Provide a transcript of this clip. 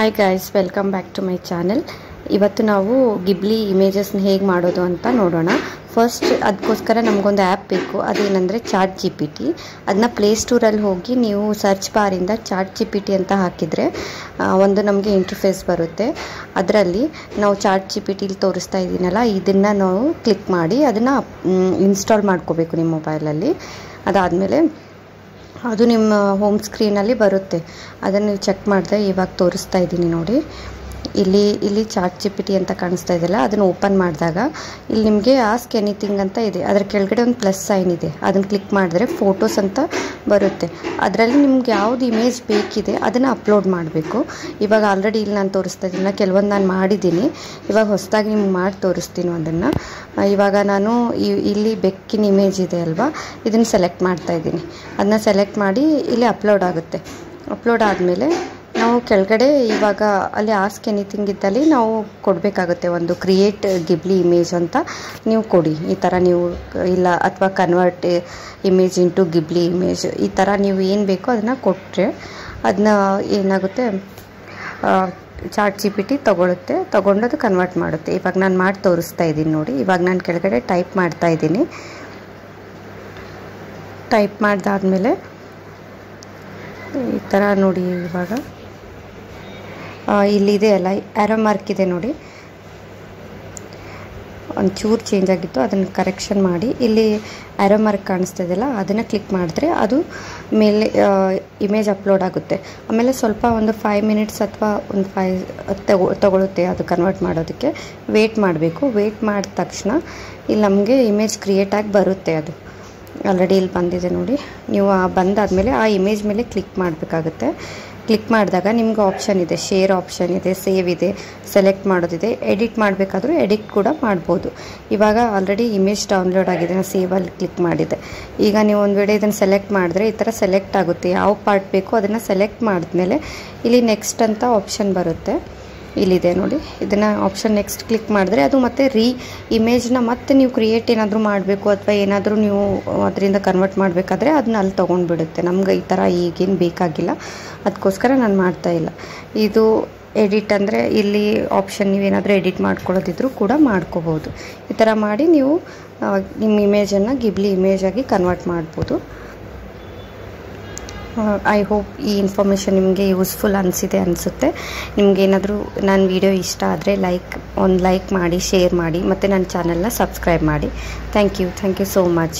Hi guys, welcome back to my channel. ಇವತ್ತು ನಾವು ಗಿಬ್ಲಿ ಇಮೇಜಸ್ನ ಹೇಗೆ ಮಾಡೋದು ಅಂತ ನೋಡೋಣ. ಫಸ್ಟ್ ಅದಕ್ಕೋಸ್ಕರ ನಮಗೊಂದು ಆ್ಯಪ್ ಬೇಕು. ಅದೇನೆಂದರೆ ಚಾಟ್ ಜಿ ಪಿ ಟಿ. ಅದನ್ನ ಪ್ಲೇಸ್ಟೋರಲ್ಲಿ ಹೋಗಿ ನೀವು ಸರ್ಚ್ ಬಾರಿಂದ ಚಾಟ್ ಜಿ ಪಿ ಟಿ ಅಂತ ಹಾಕಿದರೆ ಒಂದು ನಮಗೆ ಇಂಟರ್ಫೇಸ್ ಬರುತ್ತೆ. ಅದರಲ್ಲಿ ನಾವು ಚಾಟ್ ಜಿ ಪಿ ಟಿಲಿ ತೋರಿಸ್ತಾ ಇದ್ದೀನಲ್ಲ, ಇದನ್ನು ನಾವು ಕ್ಲಿಕ್ ಮಾಡಿ ಅದನ್ನು ಇನ್ಸ್ಟಾಲ್ ಮಾಡ್ಕೋಬೇಕು ನಿಮ್ಮ ಮೊಬೈಲಲ್ಲಿ. ಅದಾದಮೇಲೆ ಅದು ನಿಮ್ಮ ಹೋಮ್ ಸ್ಕ್ರೀನಲ್ಲಿ ಬರುತ್ತೆ. ಅದನ್ನು ನೀವು ಚೆಕ್ ಮಾಡಿದ್ರೆ ಇವಾಗ ತೋರಿಸ್ತಾ ಇದ್ದೀನಿ ನೋಡಿ. ಇಲ್ಲಿ ಚಾಟ್ ಜಿ ಪಿ ಟಿ ಅಂತ ಕಾಣಿಸ್ತಾ ಇದೆಯಲ್ಲ, ಅದನ್ನು ಓಪನ್ ಮಾಡಿದಾಗ ಇಲ್ಲಿ ನಿಮಗೆ ಆಸ್ಕ್ ಎನಿಥಿಂಗ್ ಅಂತ ಇದೆ. ಅದರ ಕೆಳಗಡೆ ಒಂದು ಪ್ಲಸ್ ಸೈನ್ ಇದೆ. ಅದನ್ನು ಕ್ಲಿಕ್ ಮಾಡಿದ್ರೆ ಫೋಟೋಸ್ ಅಂತ ಬರುತ್ತೆ. ಅದರಲ್ಲಿ ನಿಮ್ಗೆ ಯಾವ್ದು ಇಮೇಜ್ ಬೇಕಿದೆ ಅದನ್ನು ಅಪ್ಲೋಡ್ ಮಾಡಬೇಕು. ಇವಾಗ ಆಲ್ರೆಡಿ ಇಲ್ಲಿ ನಾನು ತೋರಿಸ್ತಾ ಇದ್ದೀನಿ, ಕೆಲವೊಂದು ನಾನು ಮಾಡಿದ್ದೀನಿ. ಇವಾಗ ಹೊಸದಾಗಿ ನಿಮ್ಗೆ ಮಾಡಿ ತೋರಿಸ್ತೀನಿ ಅದನ್ನು. ಇವಾಗ ನಾನು ಇಲ್ಲಿ ಬೆಕ್ಕಿನ ಇಮೇಜ್ ಇದೆ ಅಲ್ವಾ, ಇದನ್ನು ಸೆಲೆಕ್ಟ್ ಮಾಡ್ತಾ ಇದ್ದೀನಿ. ಅದನ್ನ ಸೆಲೆಕ್ಟ್ ಮಾಡಿ ಇಲ್ಲಿ ಅಪ್ಲೋಡ್ ಆಗುತ್ತೆ. ಅಪ್ಲೋಡ್ ಆದಮೇಲೆ ನಾವು ಕೆಳಗಡೆ ಇವಾಗ ಅಲ್ಲಿ ಆಸ್ಕ್ ಎನಿಥಿಂಗ್ ಇದ್ದಲ್ಲಿ ನಾವು ಕೊಡಬೇಕಾಗುತ್ತೆ, ಒಂದು ಕ್ರಿಯೇಟ್ ಗಿಬ್ಲಿ ಇಮೇಜ್ ಅಂತ ನೀವು ಕೊಡಿ. ಈ ಥರ ನೀವು ಇಲ್ಲ ಅಥವಾ ಕನ್ವರ್ಟ್ ಇಮೇಜ್ ಇಂಟು ಗಿಬ್ಲಿ ಇಮೇಜ್, ಈ ಥರ ನೀವು ಏನು ಬೇಕೋ ಅದನ್ನು ಕೊಟ್ಟರೆ ಅದನ್ನ ಏನಾಗುತ್ತೆ, ಚಾಟ್ ಜಿ ಪಿ ಟಿ ತೊಗೊಂಡು ಅದು ಕನ್ವರ್ಟ್ ಮಾಡುತ್ತೆ. ಇವಾಗ ನಾನು ಮಾಡಿ ತೋರಿಸ್ತಾ ಇದ್ದೀನಿ ನೋಡಿ. ಇವಾಗ ನಾನು ಕೆಳಗಡೆ ಟೈಪ್ ಮಾಡ್ತಾ ಇದ್ದೀನಿ. ಟೈಪ್ ಮಾಡಿದಾದ್ಮೇಲೆ ಈ ಥರ ನೋಡಿ, ಇವಾಗ ಇಲ್ಲಿದೆ ಅಲ್ಲ, ಆ್ಯರೋ ಮಾರ್ಕ್ ಇದೆ ನೋಡಿ, ಒಂಚೂರು ಚೇಂಜ್ ಆಗಿತ್ತು, ಅದನ್ನು ಕರೆಕ್ಷನ್ ಮಾಡಿ ಇಲ್ಲಿ ಆ್ಯರೋ ಮಾರ್ಕ್ ಕಾಣಿಸ್ತಾ ಇದೆಯಲ್ಲ, ಅದನ್ನು ಕ್ಲಿಕ್ ಮಾಡಿದ್ರೆ ಅದು ಮೇಲೆ ಇಮೇಜ್ ಅಪ್ಲೋಡ್ ಆಗುತ್ತೆ. ಆಮೇಲೆ ಸ್ವಲ್ಪ ಒಂದು 5 ಮಿನಿಟ್ಸ್ ಅಥವಾ ಒಂದು 5 ತಗೊಳುತ್ತೆ ಅದು ಕನ್ವರ್ಟ್ ಮಾಡೋದಕ್ಕೆ. ವೇಟ್ ಮಾಡಬೇಕು. ವೇಟ್ ಮಾಡಿದ ತಕ್ಷಣ ಇಲ್ಲಿ ನಮಗೆ ಇಮೇಜ್ ಕ್ರಿಯೇಟ್ ಆಗಿ ಬರುತ್ತೆ. ಅದು ಆಲ್ರೆಡಿ ಇಲ್ಲಿ ಬಂದಿದೆ ನೋಡಿ. ನೀವು ಬಂದಾದಮೇಲೆ ಆ ಇಮೇಜ್ ಮೇಲೆ ಕ್ಲಿಕ್ ಮಾಡಬೇಕಾಗುತ್ತೆ. ಕ್ಲಿಕ್ ಮಾಡಿದಾಗ ನಿಮ್ಗೆ ಆಪ್ಷನ್ ಇದೆ, ಶೇರ್ ಆಪ್ಷನ್ ಇದೆ, ಸೇವ್ ಇದೆ, ಸೆಲೆಕ್ಟ್ ಮಾಡೋದಿದೆ, ಎಡಿಟ್ ಮಾಡಬೇಕಾದ್ರೂ ಎಡಿಟ್ ಕೂಡ ಮಾಡ್ಬೋದು. ಇವಾಗ ಆಲ್ರೆಡಿ ಇಮೇಜ್ ಡೌನ್ಲೋಡ್ ಆಗಿದೆ, ನಾನು ಸೇವಲ್ಲಿ ಕ್ಲಿಕ್ ಮಾಡಿದೆ. ಈಗ ನೀವು ಒಂದು ವೇಳೆ ಇದನ್ನು ಸೆಲೆಕ್ಟ್ ಮಾಡಿದ್ರೆ ಈ ಥರ ಸೆಲೆಕ್ಟ್ ಆಗುತ್ತೆ. ಯಾವ ಪಾರ್ಟ್ ಬೇಕೋ ಅದನ್ನು ಸೆಲೆಕ್ಟ್ ಮಾಡಿದ್ಮೇಲೆ ಇಲ್ಲಿ ನೆಕ್ಸ್ಟ್ ಅಂತ ಆಪ್ಷನ್ ಬರುತ್ತೆ. ಇಲ್ಲಿದೆ ನೋಡಿ, ಇದನ್ನು ಆಪ್ಷನ್ ನೆಕ್ಸ್ಟ್ ಕ್ಲಿಕ್ ಮಾಡಿದ್ರೆ ಅದು ಮತ್ತೆ ಇಮೇಜ್ನ ಮತ್ತೆ ನೀವು ಕ್ರಿಯೇಟ್ ಏನಾದರೂ ಮಾಡಬೇಕು ಅಥವಾ ಏನಾದರೂ ನೀವು ಅದರಿಂದ ಕನ್ವರ್ಟ್ ಮಾಡಬೇಕಾದ್ರೆ ಅದನ್ನ ಅಲ್ಲಿ ತೊಗೊಂಡ್ಬಿಡುತ್ತೆ. ನಮ್ಗೆ ಈ ಥರ ಈಗೇನು ಬೇಕಾಗಿಲ್ಲ, ಅದಕ್ಕೋಸ್ಕರ ನಾನು ಮಾಡ್ತಾಯಿಲ್ಲ. ಇದು ಎಡಿಟ್ ಅಂದರೆ ಇಲ್ಲಿ ಆಪ್ಷನ್ ನೀವೇನಾದರೂ ಎಡಿಟ್ ಮಾಡ್ಕೊಳ್ಳೋದಿದ್ರೂ ಕೂಡ ಮಾಡ್ಕೋಬೋದು. ಈ ಥರ ಮಾಡಿ ನೀವು ನಿಮ್ಮ ಇಮೇಜನ್ನು ಗಿಬ್ಲಿ ಇಮೇಜಾಗಿ ಕನ್ವರ್ಟ್ ಮಾಡ್ಬೋದು. ಐ ಹೋಪ್ ಈ ಇನ್ಫಾರ್ಮೇಷನ್ ನಿಮಗೆ ಯೂಸ್ಫುಲ್ ಅನಿಸುತ್ತೆ. ನಿಮಗೇನಾದರೂ ನನ್ನ ವಿಡಿಯೋ ಇಷ್ಟ ಆದರೆ ಲೈಕ್ ಮಾಡಿ, ಶೇರ್ ಮಾಡಿ, ಮತ್ತು ನನ್ನ ಚಾನಲ್ನ ಸಬ್ಸ್ಕ್ರೈಬ್ ಮಾಡಿ. Thank you so much.